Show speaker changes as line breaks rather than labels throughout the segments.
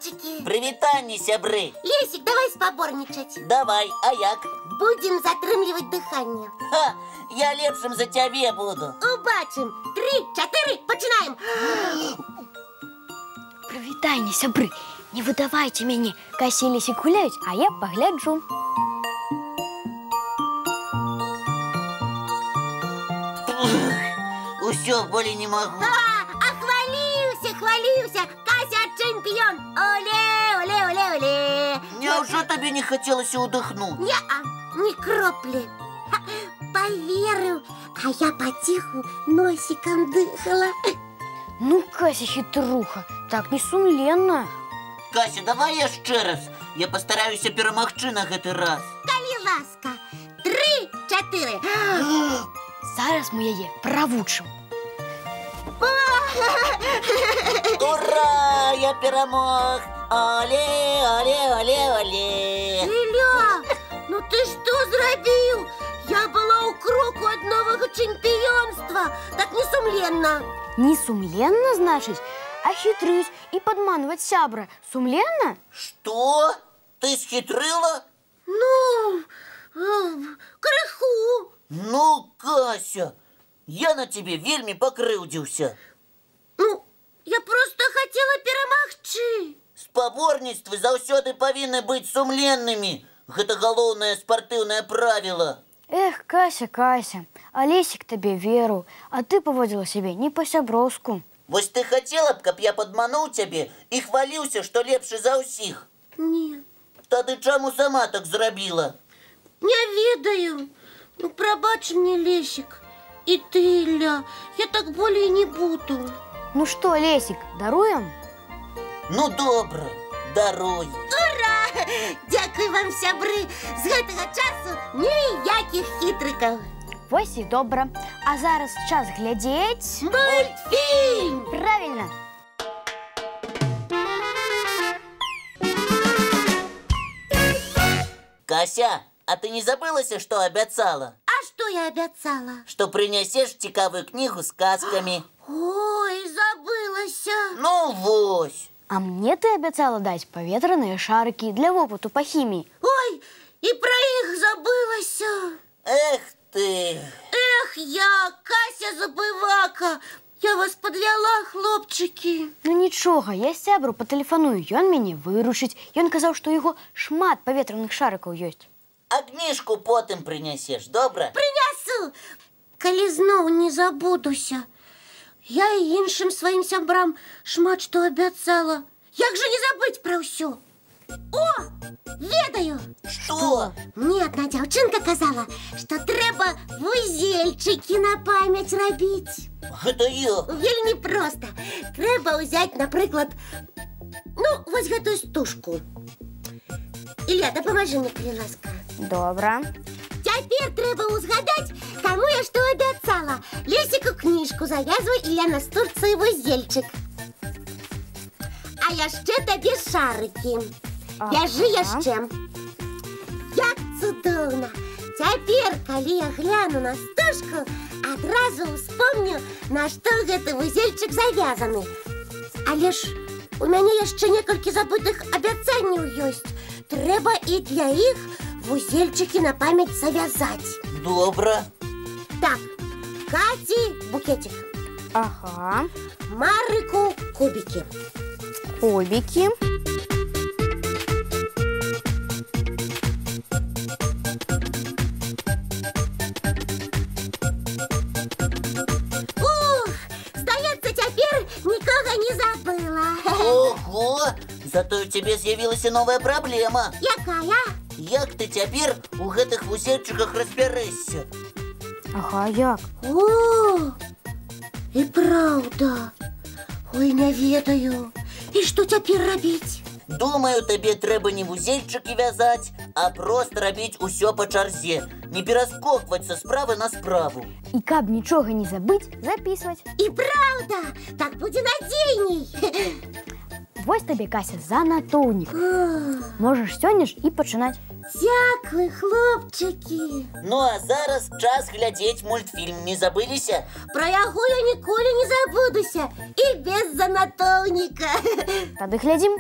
хлопчики!
Прывітанне, сябры!
Лесик, давай спаборнічаць.
Давай, а як?
Будем затрымліваць дыханне.
Ха! Я лепшым за цябе буду.
Убачым. 3, 4, пачынаем.
Прывітанне, сябры. Не выдавайце мяне. Кася і Лесік гуляюць, а я пагляджу.
Усё, болей не магу.
А хваліўся. Кася чэмпіён. Оле, оле, оле, оле.
Няўжо табе не хацелася ўдыхнуць?
Не-а, ні кроплі. Поверыў, а я паціху носиком дыхала.
Ну, Кася хітруха, так несумленна.
Кася, давай яшчэ раз. Я пастараюся перамагчы на гэты раз.
Калі ласка. 3, 4.
Зараз мы яе правучым.
Ура! Я перамог! Оле, оле, оле, оле!
Ілля, ну ты што зрабіў? Я была ў кроку ад новага чэмпіёнства. Так несумленна.
Несумленна, значыць? А хітрыць і падманваць сябра сумленна?
Што? Ты схітрыла?
Ну, крыху.
Ну, Кася, я на тебе вельмі пакрыўдзіўся.
Ну, я проста хацела перамагчы.
Спаборніцтвы заўсёды павінны быць сумленнымі. Гэта галоўнае спартыўнае правіла.
Эх, Кася, а Лесік табе верыў, а ты паводзіла сябе не па-сяброўску.
Вось ты хацела б, каб я падмануў цябе і хваліўся, што лепшы за ўсіх?
Не.
Тады чаму сама так зрабіла?
Не ведаю. Ну, прабач мне, Лесік. І ты, Ілля, я так болей не буду.
Ну што, Лесік, даруем?
Ну, добра, даруй.
Ура! Дзякуй вам, сябры. З гэтага часу ніякіх хітрыкаў.
Вось і добра. А зараз час глядзець...
Мультфільм!
Правильно!
Кася, а ты не забылася, што абяцала?
А што я абяцала?
Што прынясеш цікавую кнігу з казкамі.
Ой, забылася.
Ну, вось.
А мне ты абяцала даць паветраныя шарыкі для вопыту па хіміі.
Ой, і пра іх забылася.
Эх ты!
Эх, я, Кася забывака. Я вас падвяла, хлопчыкі.
Ну нічога, я сябру патэлефаную, ён мяне выручыць. Ён казаў, што яго шмат паветраных шарыкаў ёсць.
А кніжку потым прынясеш, добра?
Прынясу, калі зноў не забудуся. Я і іншым сваім сябрам шмат што абяцала. Як жа не забыць пра ўсё? О, ведаю!
Што?
Мне адна дзяўчынка казала, што трэба вузельчыкі на памяць рабіць.
Гэта я.
Вельмі проста. Трэба ўзяць, напрыклад, ну, вось гэтую стужку. Ілля, дапамажы мне, калі ласка.
Добра.
Цяпер трэба ўзгадаць, каму я што абяцала. Лесіку кніжку завязвай, Ілля, на стужцы вузельчык. А яшчэ табе шарыкі. Вяжы яшчэ. Як цудоўна. Цяпер, калі я гляну на стужку, адразу ўспомню, на што гэты вузельчык завязаны. Але ж у мяне яшчэ некалькі забытых абяцанняў ёсць. Трэба і для іх вузельчыкі на памяць завязаць.
Добра.
Так, Каці букетик.
Ага.
Марыку кубики.
Кубики.
Здаецца, цяпер нікога не забыла.
Ого! Зато ў цябе з'явілася новая праблема.
Якая?
Як ты цяпер у гэтых вузельчыках разбярэшся?
Ага, як?
О, і праўда. Ой, не ведаю. І што цяпер рабіць?
Думаю, табе трэба не вузельчыкі вязаць, а проста рабіць усё па чарзе. Не пераскокваць са справы на справу.
І каб нічога не забыць, запісваць.
І праўда, так будзе надзейней.
Вось табе, Кася, занатоўнік. Можаш сёння ж і пачынаць.
Дзякуй, хлопчыкі.
Ну, а зараз час глядзець мультфільм. Не забыліся?
Пра яго я ніколі не забудуся. І без занатоўніка.
Тады глядзім.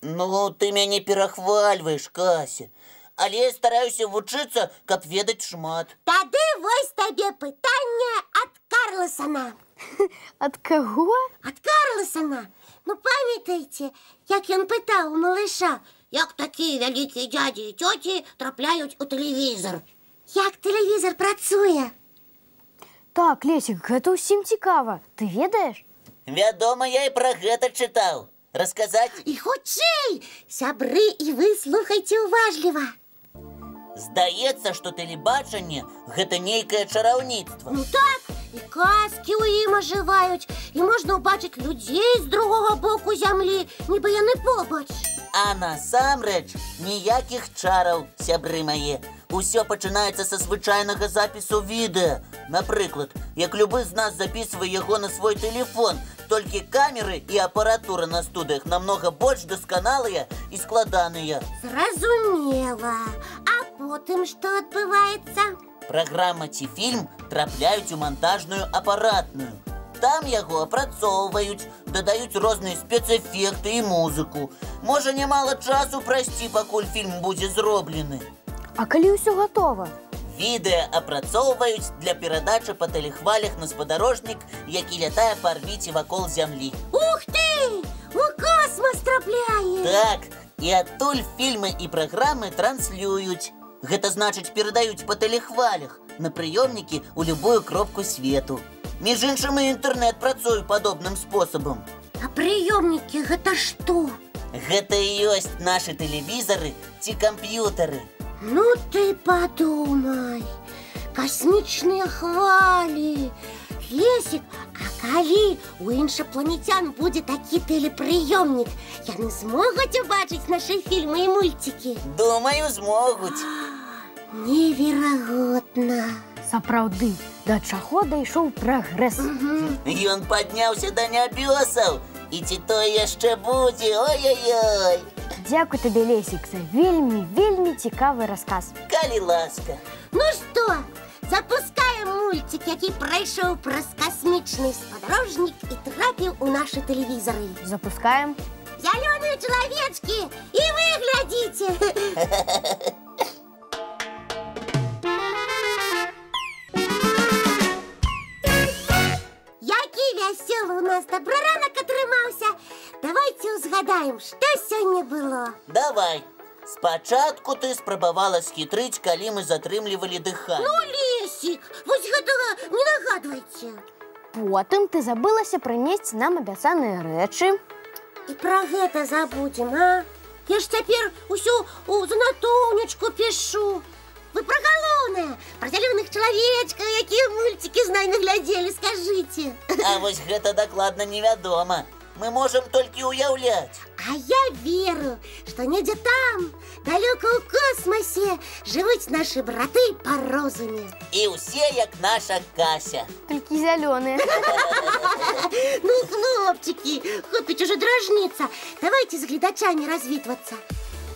Ну, ты мяне перахвальваеш, Кася. Але я стараюся вучыцца, каб ведаць шмат.
Тады вось табе пытанне ад Карласана.
Ад каго?
Ад Карласана. Ну, памятаеце, як ён пытаў у малыша, як такія вялікія дзядзі і цёці трапляюць у тэлевізор? Як тэлевізор працуе?
Так, Лесік, гэта ўсім цікава. Ты ведаеш?
Вядома, я і пра гэта чытаў. Расказаць?
І хутчэй, сябры, і вы слухайце уважліва.
Здаецца, што тэлебачанне – гэта нейкае чараўніцтва.
Ну так, і казкі ў ім ажываюць, і можна ўбачыць людзей з другога боку зямлі, нібы яны побач.
А насамрэч ніякіх чараў, сябры мае. Усё пачынаецца са звычайнага запісу відэа. Напрыклад, як любы з нас запісвае яго на свой тэлефон, толькі камеры і апаратура на студыях намнога больш дасканалыя і складаныя.
Зразумела. А потым што адбываецца?
Праграма ці фільм трапляюць у мантажную апаратную. Там яго апрацоўваюць, дадаюць розныя спецэфекты і музыку. Можа нямала часу прайсці, пакуль фільм будзе зроблены.
А калі ўсё гатова?
Відэа апрацоўваюць для перадачы па тэлехвалях на спадарожнік, які лятае па арбіце вакол зямлі.
Ух ты! У космос трапляе!
Так, і адтуль фільмы і праграмы транслююць. Гэта значыць, перадаюць па тэлехвалях на прыёмнікі ў любую кропку свету. Між іншым, і інтэрнэт працуе падобным спосабам.
А прыёмнікі гэта што?
Гэта і ёсць нашы тэлевізары ці камп'ютары.
Ну ты падумай, касмічныя хвалі. Лесік, а калі у іншапланетян будзе такі тэлепрыёмнік, яны змогуць убачыць нашы фільмы і мульцікі?
Думаю, змогуць.
Неверагодна.
Сапраўды, да чаго дайшоў прагрэс.
Ён падняўся да нябёсаў. І ці тое яшчэ будзе, ой-ой-ой.
Дзякуй табе, Лесік, за вельмі цікавы расказ.
Калі ласка.
Ну што, запускаем мульцік, які прайшоў праз касмічны спадарожнік і трапіў у нашы тэлевізары.
Запускаем.
Зялёныя чалавечкі, і вы глядзіце. Які вясёлы у нас добраранак атрымаўся. Давайте узгадаем, што сёння было.
Давай. Спачатку ты спрабавала схітрыць, калі мы затрымлівалі дыханне.
Ну, Лесік, вось гэтага не нагадвайце.
Потым ты забылася прынесці нам абяцаныя рэчы.
І пра гэта забудзем, а? Я ж цяпер усё у занатоўнічку пішу. Вы пра галоўнае, пра зялёных чалавечкаў, якія мульцікі з намі глядзелі, скажыце.
А вось гэта дакладна невядома. Мы можам толькі ўяўляць.
А я веру, што недзе там, далёка ў космосе, жывуць нашы браты па розуме.
І ўсе, як наша Кася.
Толькі зялёныя.
Ну, хлопчыкі, хопіць ужо дражніцца. Давайте з гледачамі развітвацца.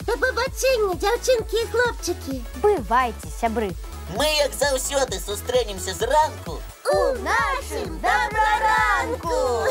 Да пабачэння, дзяўчынкі і хлопчыкі.
Бывайце, сябры.
Мы, як заўсёды, сустрэнемся зранку
У нашым добраранку!